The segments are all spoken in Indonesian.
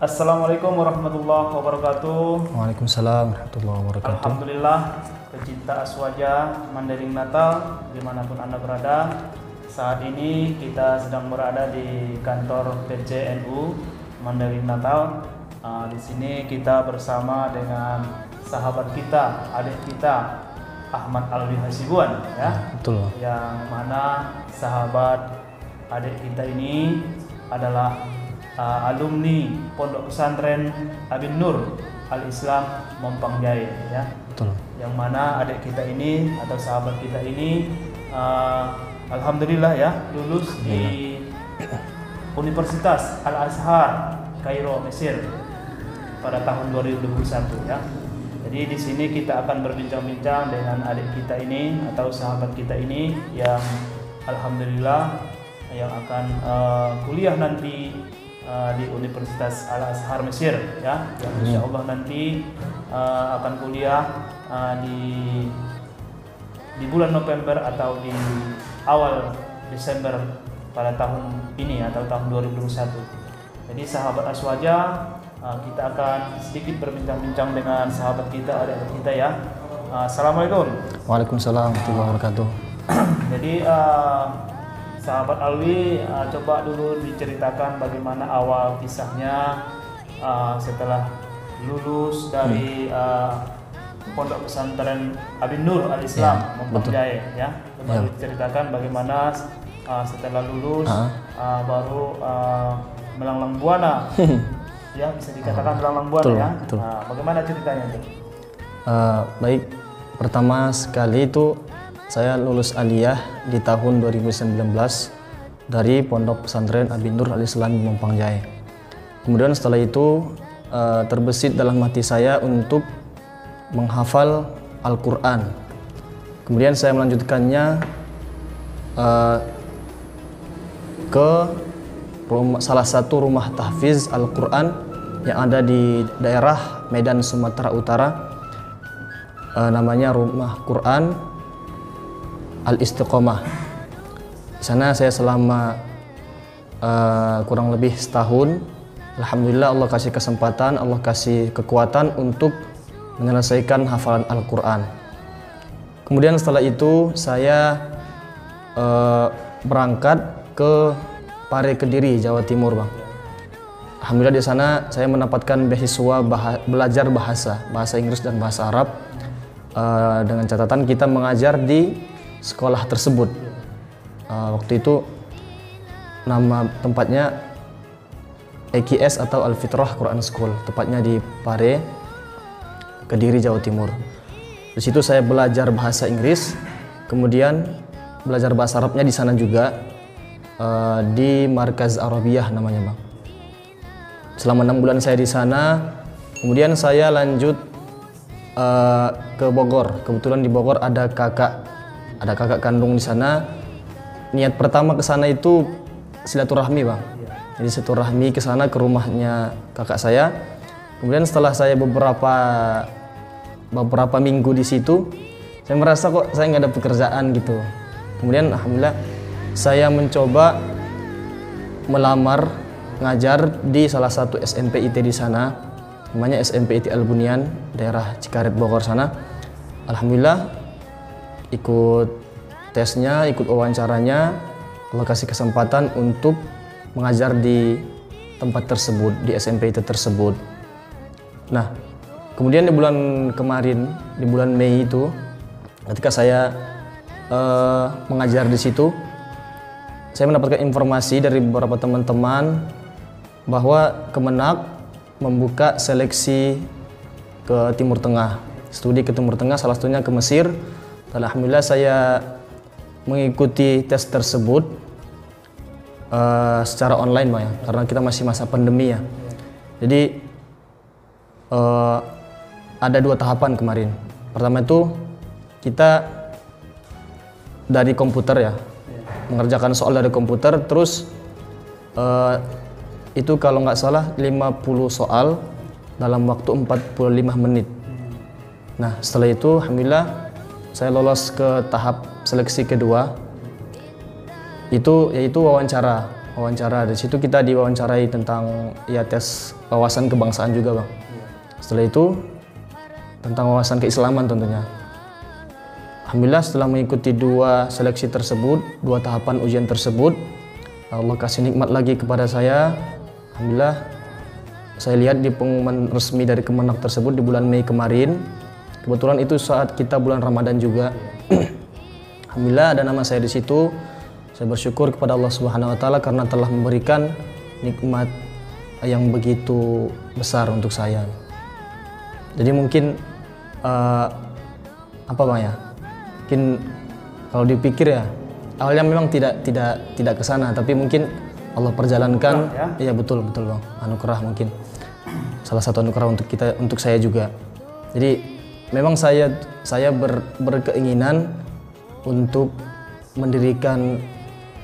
Assalamualaikum warahmatullahi wabarakatuh. Waalaikumsalam warahmatullahi wabarakatuh. Alhamdulillah, pecinta Aswaja Mandailing Natal dimanapun Anda berada. Saat ini kita sedang berada di kantor PCNU Mandailing Natal. Di sini kita bersama dengan sahabat kita, adik kita Ahmad Alwi Hasibuan, ya. Betul. Yang mana sahabat adik kita ini adalah alumni Pondok Pesantren Abin Nur Al-Islam Mompang Jaya, ya. Betul. Yang mana adik kita ini atau sahabat kita ini alhamdulillah ya lulus di Universitas Al-Azhar Kairo, Mesir pada tahun 2021, ya. Jadi di sini kita akan berbincang-bincang dengan adik kita ini atau sahabat kita ini yang alhamdulillah yang akan kuliah nanti di Universitas Al-Azhar Mesir, ya, yang insya Allah nanti akan kuliah di bulan November atau di awal Desember pada tahun ini atau tahun 2021. Jadi sahabat Aswaja, kita akan sedikit berbincang-bincang dengan sahabat kita, adik-adik kita, ya. Assalamualaikum. Waalaikumsalam warahmatullahi wabarakatuh. Jadi sahabat Alwi, coba dulu diceritakan bagaimana awal kisahnya setelah lulus dari Pondok Pesantren Abin Nur Al-Islam Mompang Jaya, ya. Coba diceritakan bagaimana setelah lulus baru melanglang buana, ya, bisa dikatakan melanglang buana, betul, ya. Betul. Nah, bagaimana ceritanya itu? Baik, pertama sekali itu saya lulus aliyah di tahun 2019 dari Pondok Pesantren Abin Nur Al-Islam Mompang Jaya. Kemudian setelah itu terbesit dalam hati saya untuk menghafal Al-Quran. Kemudian saya melanjutkannya ke salah satu rumah tahfiz Al-Quran yang ada di daerah Medan, Sumatera Utara. Namanya Rumah Quran Al-Istiqomah. Di sana saya selama kurang lebih setahun. Alhamdulillah Allah kasih kesempatan, Allah kasih kekuatan untuk menyelesaikan hafalan Al-Quran. Kemudian setelah itu saya berangkat ke Pare, Kediri, Jawa Timur, Bang. Alhamdulillah di sana saya mendapatkan beasiswa belajar bahasa Inggris dan bahasa Arab. Dengan catatan kita mengajar di sekolah tersebut. Waktu itu nama tempatnya EQS atau Al-Fitrah Quran School, tepatnya di Pare, Kediri, Jawa Timur. Di situ saya belajar bahasa Inggris, kemudian belajar bahasa Arabnya di sana juga, di Markaz Arabiyah namanya, Bang. Selama 6 bulan saya di sana, kemudian saya lanjut ke Bogor. Kebetulan di Bogor ada kakak kandung di sana. Niat pertama ke sana itu silaturahmi, Bang. Jadi silaturahmi ke sana ke rumahnya kakak saya. Kemudian setelah saya beberapa minggu di situ, saya merasa kok saya nggak ada pekerjaan gitu. Kemudian alhamdulillah saya mencoba melamar ngajar di salah satu SMP IT di sana, namanya SMP IT Al-Bunyan, daerah Cikaret, Bogor sana. Alhamdulillah ikut tesnya, ikut wawancaranya, Allah kasih kesempatan untuk mengajar di tempat tersebut, di SMP IT tersebut. Nah, kemudian di bulan kemarin, di bulan Mei itu, ketika saya mengajar di situ, saya mendapatkan informasi dari beberapa teman-teman bahwa Kemenak membuka seleksi ke Timur Tengah, studi ke Timur Tengah, salah satunya ke Mesir. Dan alhamdulillah saya mengikuti tes tersebut secara online, Bang, ya, karena kita masih masa pandemi, ya. Jadi ada 2 tahapan kemarin. Pertama itu kita dari komputer, ya, mengerjakan soal dari komputer, terus itu kalau nggak salah 50 soal dalam waktu 45 menit. Nah, setelah itu alhamdulillah saya lolos ke tahap seleksi kedua, yaitu wawancara. wawancara. Di situ kita diwawancarai tentang ya tes wawasan kebangsaan juga, Bang. Setelah itu tentang wawasan keislaman tentunya. Alhamdulillah setelah mengikuti 2 seleksi tersebut, 2 tahapan ujian tersebut, Allah kasih nikmat lagi kepada saya. Alhamdulillah saya lihat di pengumuman resmi dari Kemenak tersebut di bulan Mei kemarin. Kebetulan itu saat kita bulan Ramadan juga. Alhamdulillah ada nama saya di situ. Saya bersyukur kepada Allah Subhanahu wa taala karena telah memberikan nikmat yang begitu besar untuk saya. Jadi mungkin apa Bang ya? Mungkin kalau dipikir ya, awalnya memang tidak ke sana, tapi mungkin Allah perjalankan. Iya betul Bang. Anugerah mungkin. Salah satu anugerah untuk saya juga. Jadi memang saya berkeinginan untuk mendirikan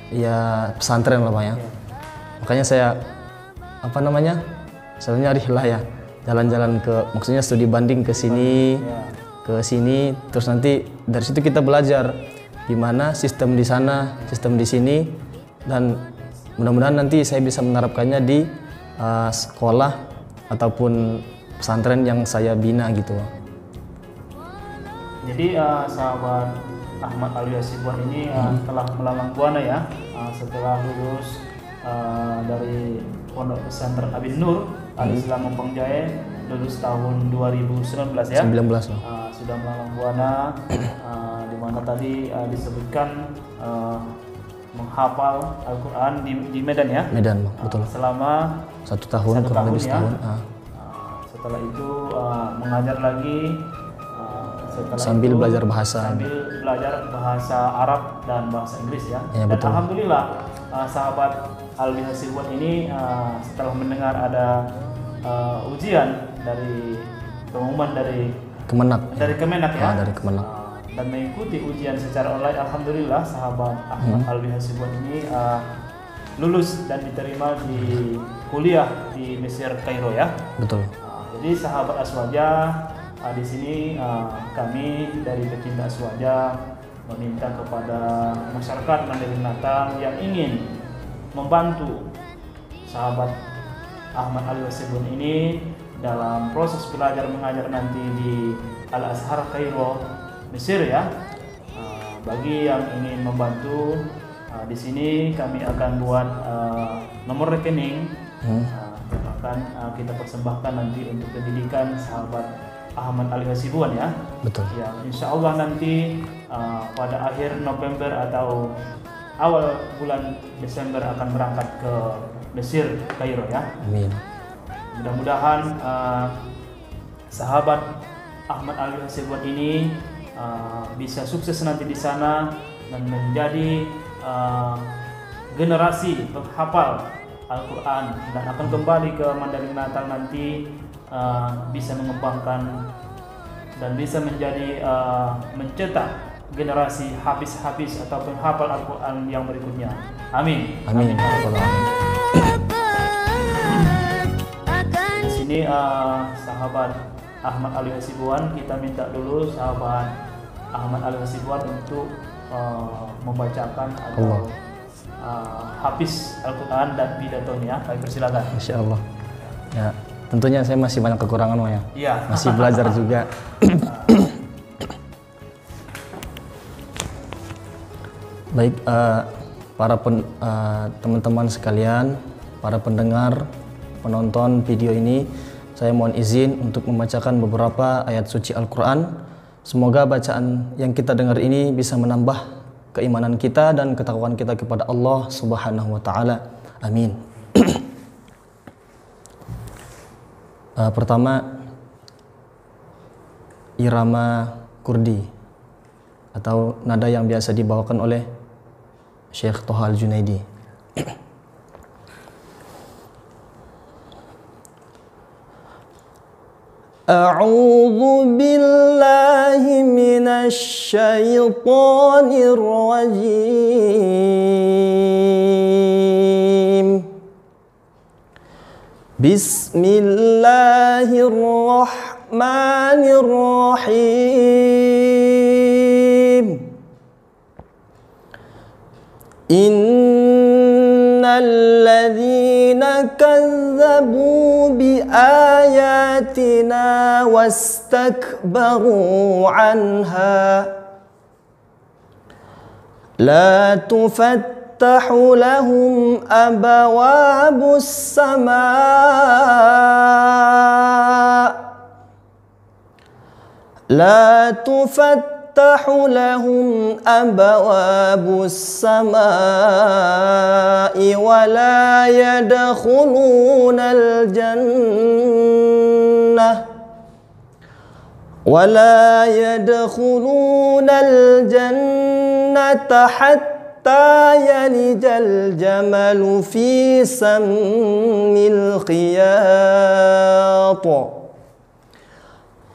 ya pesantren lah Bang ya. Makanya saya saya nyari lah ya jalan-jalan maksudnya studi banding ke sini, terus nanti dari situ kita belajar gimana sistem di sana, sistem di sini, dan mudah-mudahan nanti saya bisa menerapkannya di sekolah ataupun pesantren yang saya bina gitu. Jadi sahabat Ahmad Alwi Hasibuan ini telah melalang buana ya setelah lulus dari Pondok Pesantren Abin Nur Al-Islam Mumpang Jaya, lulus tahun 2019 ya. 19 sudah melalang buana di mana tadi disebutkan menghafal Al-Quran di Medan ya. Medan Bang, betul. Selama 1 tahun kurang lebih setahun. Setelah itu mengajar lagi. Sambil belajar bahasa Arab dan bahasa Inggris ya. Ya, dan betul. Alhamdulillah sahabat Alwi Hasibuan ini setelah mendengar ada ujian dari pengumuman dari Kemenak ya. Dari Kemenak. Dan mengikuti ujian secara online, alhamdulillah sahabat Ahmad Alwi Hasibuan ini lulus dan diterima di kuliah di Mesir Kairo ya. Betul. Jadi sahabat Aswaja, di sini kami dari pecinta Aswaja meminta kepada masyarakat Mandailing Natal yang ingin membantu sahabat Ahmad Alwi Hasibuan ini dalam proses belajar mengajar nanti di Al Azhar Kairo Mesir ya. Bagi yang ingin membantu, di sini kami akan buat nomor rekening, akan kita persembahkan nanti untuk pendidikan sahabat Ahmad Alwi Hasibuan ya. Betul. Ya, insya Allah nanti pada akhir November atau awal bulan Desember akan berangkat ke Mesir Kairo ya. Amin. Mudah-mudahan sahabat Ahmad Alwi Hasibuan ini bisa sukses nanti di sana dan menjadi generasi penghafal Al-Quran dan akan kembali ke Mandailing Natal nanti bisa mengembangkan dan bisa menjadi mencetak generasi hafiz-hafiz atau penghafal Al-Quran yang berikutnya. Amin. Amin. Di sini sahabat Ahmad Alwi Hasibuan, kita minta dulu sahabat Ahmad Alwi Hasibuan untuk membacakan atau hafiz Al-Quran dan pidatonya. Kami persilakan. Insya Allah. Ya, tentunya saya masih banyak kekurangan ya. Iya. Masih belajar juga. Baik, para teman-teman sekalian, para pendengar, penonton video ini, saya mohon izin untuk membacakan beberapa ayat suci Al-Quran. Semoga bacaan yang kita dengar ini bisa menambah keimanan kita dan ketakwaan kita kepada Allah Subhanahu wa taala. Amin. Pertama, irama Kurdi atau nada yang biasa dibawakan oleh Syekh Toha Al-Junaidi. A'udzu billahi minasy syaithanir rajim. Bismillahirrahmanirrahim. Inna الذين كذبوا بآياتنا واستكبروا عنها لا تفتح لهم أبواب السماء لا تفتح لهم أبواب السماء ولا يدخلون الجنة حتى يلج الجمل في سم الخياط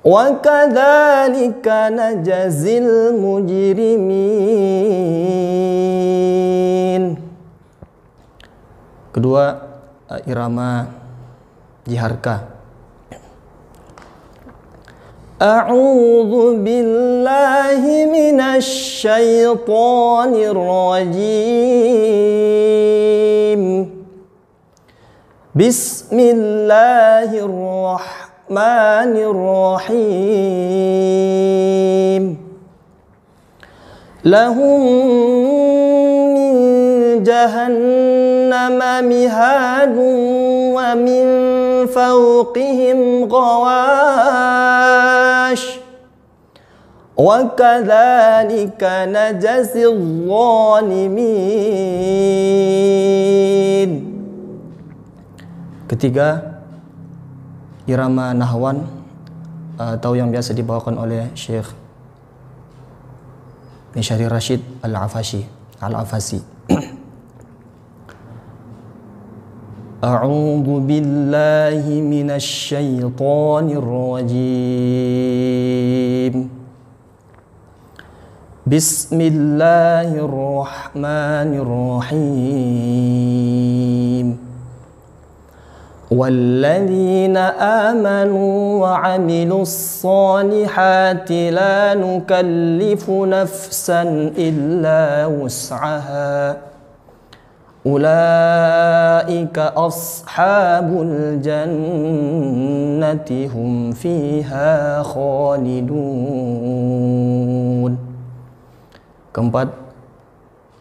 وكذلك نجزي المجرمين. Kedua, irama jiharka. A'udzu billahi minasy syaithanir rajim. Bismillahirrahmanirrahim. Lahum min jahannama mihadun wa min fawqihim ghawash wa kadzalika najzi adh-dhalimin. Ketiga, irama nahwan atau yang biasa dibawakan oleh Syekh Nishari Rashid Al-Afasi. A'udzu billahi minasy syaithanir rajim. Bismillahirrahmanirrahim. والذين آمنوا وعملوا الصالحات لا نكلف نفسا إلا وسعها أولئك أصحاب الجنة هم فيها خالدون. Keempat,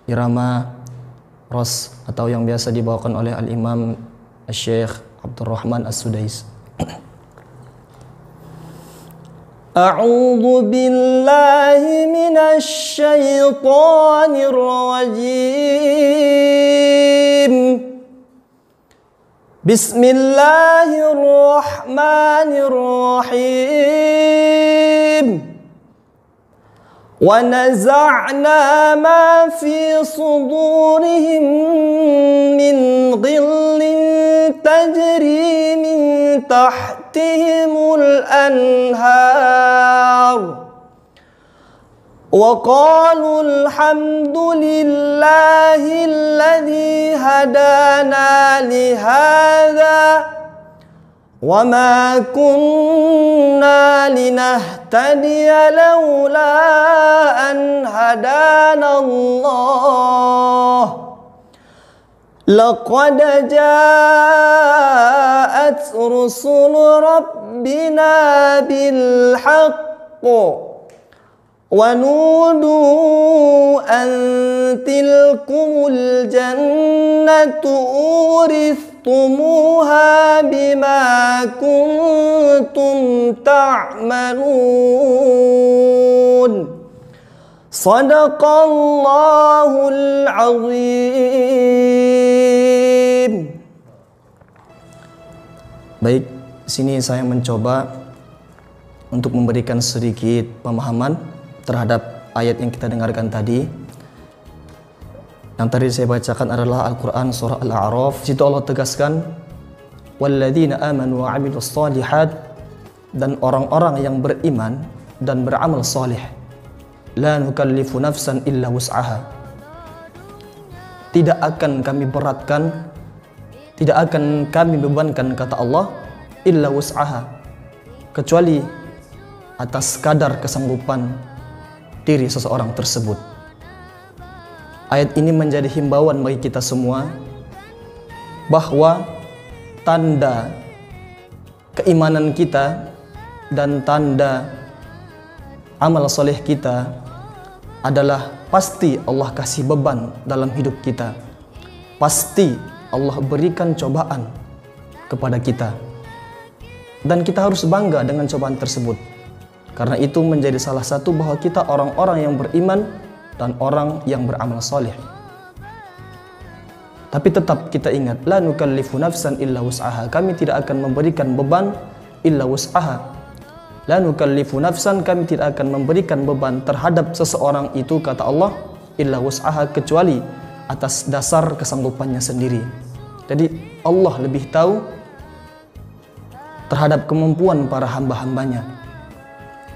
irama ros atau yang biasa dibawakan oleh Al-Imam Syekh Abdurrahman As-Sudais. A'udzu billahi minasy syaithanir rajim. Bismillahirrahmanirrahim. Wa naza'na ma fi sudurihim min ghillin tajri min tahtihimul anhar wa qalu alhamdulillahi alladhi hadana li hadha wa ma kunna linahtadiya laula an hadana Allah laqad ja'at rusul rabbina bil haqq wa nudu an tilkumul jannatu uristumuha bima kuntum ta'malun. Sadaqallahul azim. Baik, sini saya mencoba untuk memberikan sedikit pemahaman terhadap ayat yang kita dengarkan tadi. Yang tadi saya bacakan adalah Al-Quran surah Al-A'raf. Situ Allah tegaskan, walladzina amanu wa 'amilus shalihat, dan orang-orang yang beriman dan beramal saleh, la nukallifu nafsan illa wus'aha, tidak akan kami beratkan, tidak akan kami bebankan, kata Allah, illa wus'aha, kecuali atas kadar kesanggupan diri seseorang tersebut. Ayat ini menjadi himbauan bagi kita semua bahwa tanda keimanan kita dan tanda amal soleh kita adalah pasti Allah kasih beban dalam hidup kita. Pasti Allah berikan cobaan kepada kita. Dan kita harus bangga dengan cobaan tersebut. Karena itu menjadi salah satu bahwa kita orang-orang yang beriman dan orang yang beramal soleh. Tapi tetap kita ingat, la nukallifu nafsan illa wus'aha. Kami tidak akan memberikan beban illa wus'aha. La nukallifu nafsan, kami tidak akan memberikan beban terhadap seseorang itu, kata Allah, illa wus'aha, kecuali atas dasar kesanggupannya sendiri. Jadi Allah lebih tahu terhadap kemampuan para hamba-hambanya.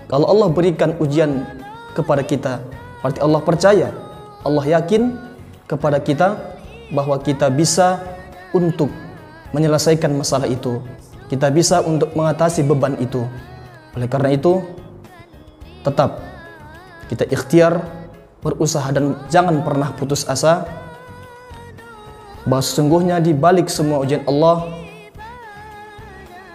Kalau Allah berikan ujian kepada kita, berarti Allah percaya, Allah yakin kepada kita bahwa kita bisa untuk menyelesaikan masalah itu. Kita bisa untuk mengatasi beban itu. Oleh karena itu, tetap kita ikhtiar, berusaha, dan jangan pernah putus asa bahwa sesungguhnya di balik semua ujian Allah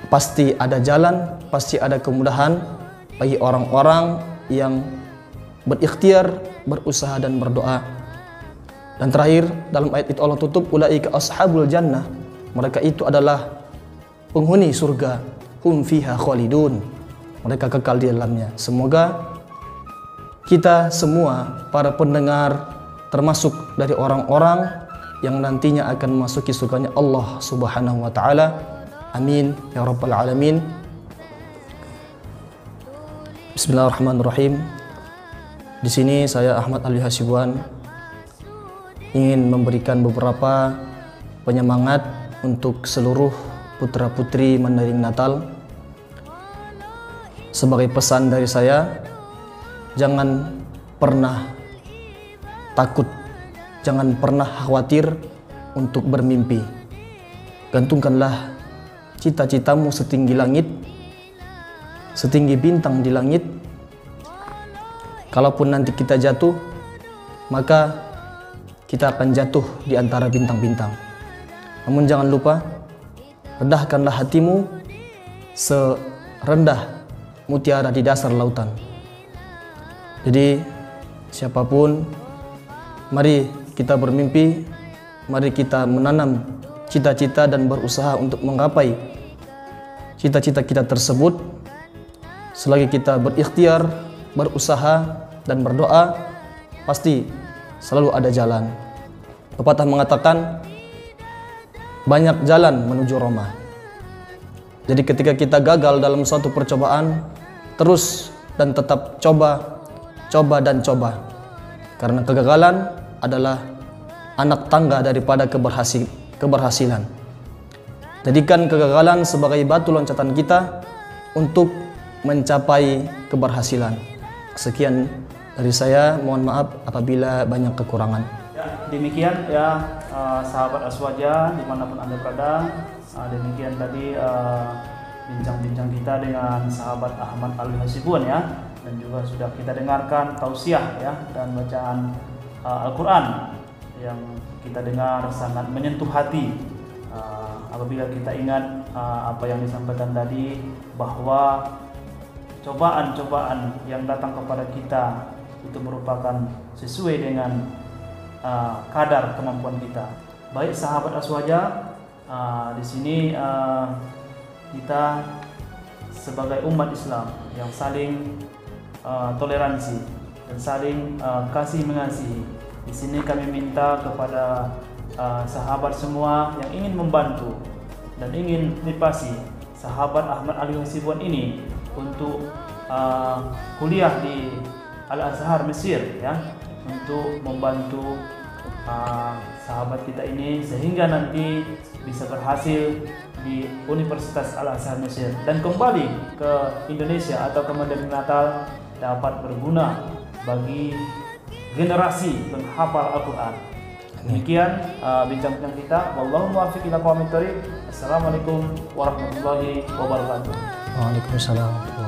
pasti ada jalan, pasti ada kemudahan bagi orang-orang yang berikhtiar, berusaha, dan berdoa. Dan terakhir, dalam ayat itu Allah tutup, ulaika ashabul jannah, mereka itu adalah penghuni surga, hum fiha khalidun, mereka kekal di dalamnya. Semoga kita semua para pendengar termasuk dari orang-orang yang nantinya akan memasuki surganya Allah Subhanahu wa taala. Amin ya rabbal alamin. Bismillahirrahmanirrahim. Di sini saya Ahmad Ali Hasibuan ingin memberikan beberapa penyemangat untuk seluruh putra-putri Mandarin Natal. Sebagai pesan dari saya, jangan pernah takut, jangan pernah khawatir untuk bermimpi. Gantungkanlah cita-citamu setinggi langit, setinggi bintang di langit. Kalaupun nanti kita jatuh, maka kita akan jatuh di antara bintang-bintang. Namun jangan lupa, rendahkanlah hatimu serendah mutiara di dasar lautan. Jadi siapapun, mari kita bermimpi, mari kita menanam cita-cita dan berusaha untuk menggapai cita-cita kita tersebut. Selagi kita berikhtiar, berusaha, dan berdoa, pasti selalu ada jalan. Pepatah mengatakan, banyak jalan menuju Roma. Jadi ketika kita gagal dalam suatu percobaan, terus dan tetap coba dan coba. Karena kegagalan adalah anak tangga daripada keberhasilan. Jadikan kegagalan sebagai batu loncatan kita untuk mencapai keberhasilan. Sekian dari saya, mohon maaf apabila banyak kekurangan. Ya, demikian ya sahabat Aswaja dimanapun Anda berada. Demikian tadi bincang-bincang kita dengan sahabat Ahmad Ali Hasibuan ya, dan juga sudah kita dengarkan tausiah ya dan bacaan Al-Quran yang kita dengar sangat menyentuh hati. Apabila kita ingat apa yang disampaikan tadi, bahwa cobaan-cobaan yang datang kepada kita itu merupakan sesuai dengan kadar kemampuan kita. Baik sahabat Aswaja, di sini kita sebagai umat Islam yang saling toleransi dan saling kasih mengasihi. Di sini kami minta kepada sahabat semua yang ingin membantu dan ingin motivasi sahabat Ahmad Ali Hasibuan ini untuk kuliah di Al-Azhar Mesir ya, untuk membantu sahabat kita ini sehingga nanti bisa berhasil di Universitas Al-Azhar Mesir dan kembali ke Indonesia atau ke Mandarin Natal dapat berguna bagi generasi penghafal Al-Quran. Demikian bincang-bincang kita. Wallahu muwaffiq ila aqwamit thoriq. Assalamualaikum warahmatullahi wabarakatuh. Waalaikumsalam.